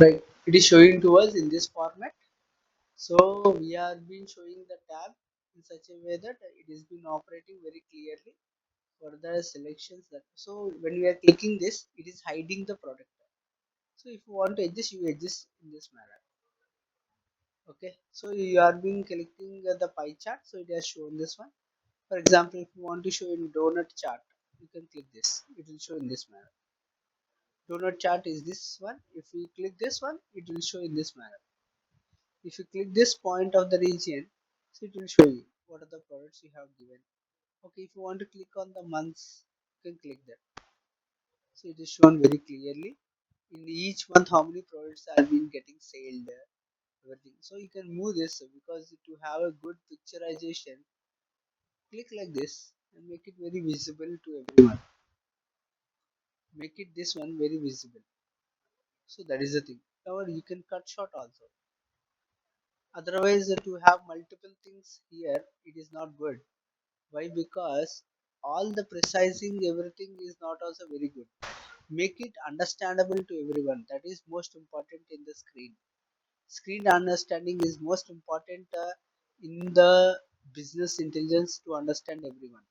Right, it is showing to us in this format. So we are been showing the tab in such a way that it is been operating very clearly for the selections. That so when we are clicking this, it is hiding the product tab. So if you want to adjust, you adjust in this manner. Okay, so you are being clicking the pie chart, so it has shown this one. For example, if you want to show in donut chart, you can click this, it will show in this manner. Donut chart is this one. If we click this one, it will show in this manner. If you click this point of the region, so it will show you what are the products you have given. Okay, if you want to click on the months, you can click that. So it is shown very clearly in each month how many products are being getting sold, everything. So you can move this because to have a good picturization, click like this and make it very visible to everyone. Make it this one very visible. So that is the thing. Or you can cut short also. Otherwise, to have multiple things here, it is not good. Why? Because all the precising everything is not also very good. Make it understandable to everyone. That is most important in the screen. Screen understanding is most important in the business intelligence to understand everyone.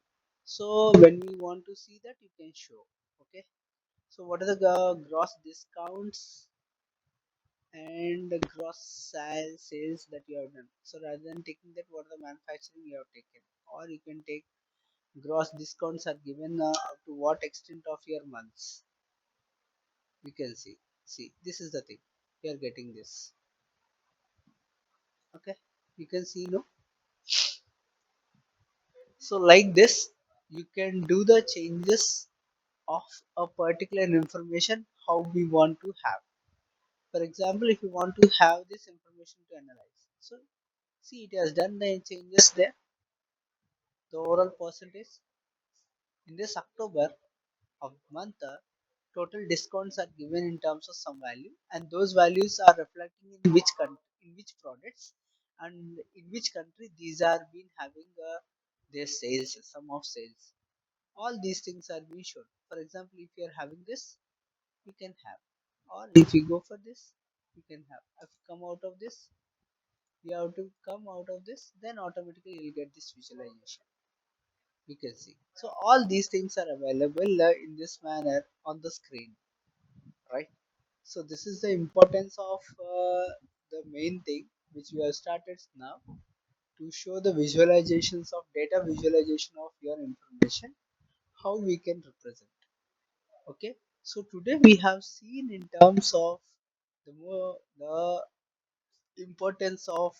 So when we want to see that, you can show. Okay. So what are the gross discounts and the gross sales that you have done? So rather than taking that, what are the manufacturing you have taken, or you can take gross discounts are given up to what extent of your months. You can see this is the thing, you are getting this. Okay, you can see, no? So like this, you can do the changes of a particular information how we want to have. For example, if you want to have this information to analyze, so see, it has done the changes there. The overall percentage in this October of month, total discounts are given in terms of some value, and those values are reflecting in which country, in which products, and in which country these are been having their sales, sum of sales. All these things are being shown. For example, if you are having this, you can have, or if you go for this, you can have. If you come out of this, you have to come out of this, then automatically you'll get this visualization. You can see. So all these things are available in this manner on the screen, right? So this is the importance of the main thing which we have started now, to show the visualizations of data, visualization of your information, how we can represent. Okay, so today we have seen in terms of the importance of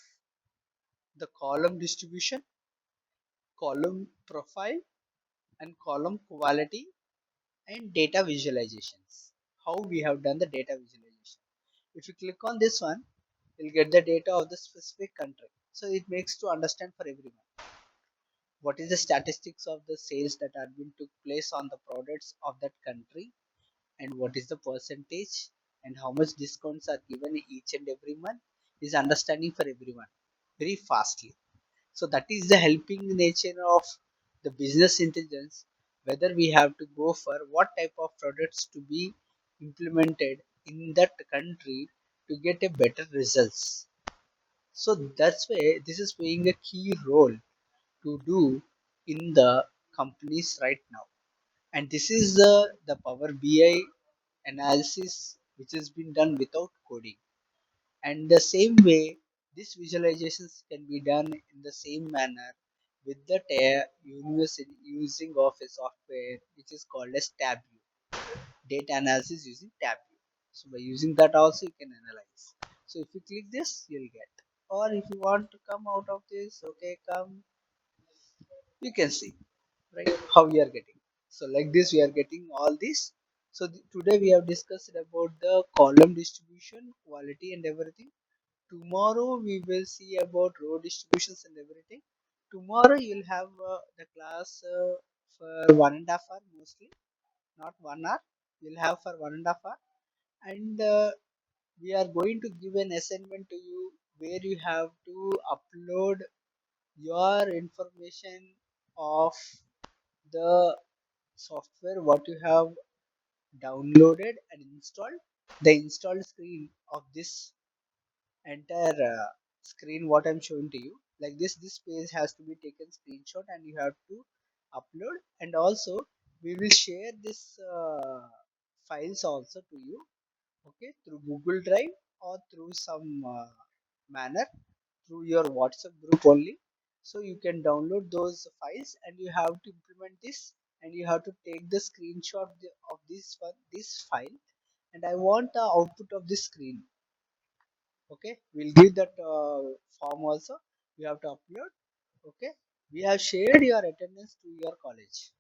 the column distribution, column profile, and column quality, and data visualizations. How we have done the data visualization. If you click on this one, you'll get the data of the specific country. So it makes to understand for everyone what is the statistics of the sales that are being took place on the products of that country, and what is the percentage, and how much discounts are given each and every month, is understanding for everyone very fastly. So that is the helping nature of the business intelligence, whether we have to go for what type of products to be implemented in that country to get a better results. So that's why this is playing a key role to do in the companies right now. And this is the Power BI analysis which has been done without coding. And the same way, these visualizations can be done in the same manner with the university using of a software which is called as Tableau. Data analysis using Tableau. So by using that also you can analyze. So if you click this, you'll get. Or if you want to come out of this, okay, come, you can see, right, how we are getting. So like this we are getting all this. So today we have discussed about the column distribution, quality, and everything. Tomorrow we will see about row distributions and everything. Tomorrow you'll have the class for 1.5 hour mostly, not 1 hour. You'll have for 1.5 hour, and we are going to give an assignment to you where you have to upload your information of the software what you have downloaded and installed, the installed screen of this entire screen what I'm showing to you. Like this page has to be taken screenshot and you have to upload, and also we will share this files also to you, okay, through Google Drive or through some manner through your WhatsApp group only. So you can download those files and you have to implement this, and you have to take the screenshot of this file, and I want the output of this screen. Okay, we'll give that form also. You have to upload. Okay, we have shared your attendance to your college.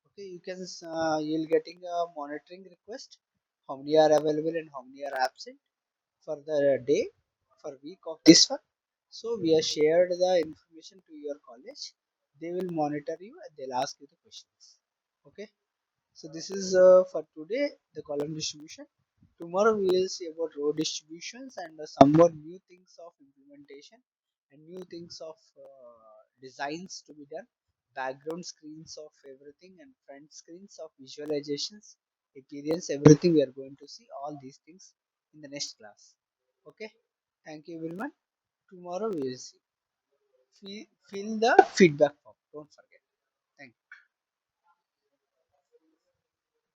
Okay, you can you'll getting a monitoring request, how many are available and how many are absent for the day, for week of this one. So we have shared the information to your college. They will monitor you and they'll ask you the questions. Okay, so this is for today, the column distribution. Tomorrow we will see about row distributions and some more new things of implementation and new things of designs to be done. Background screens of everything and front screens of visualizations, appearance, everything we are going to see all these things in the next class. Okay, thank you everyone. Tomorrow we will see. Fill the feedback form. Don't forget.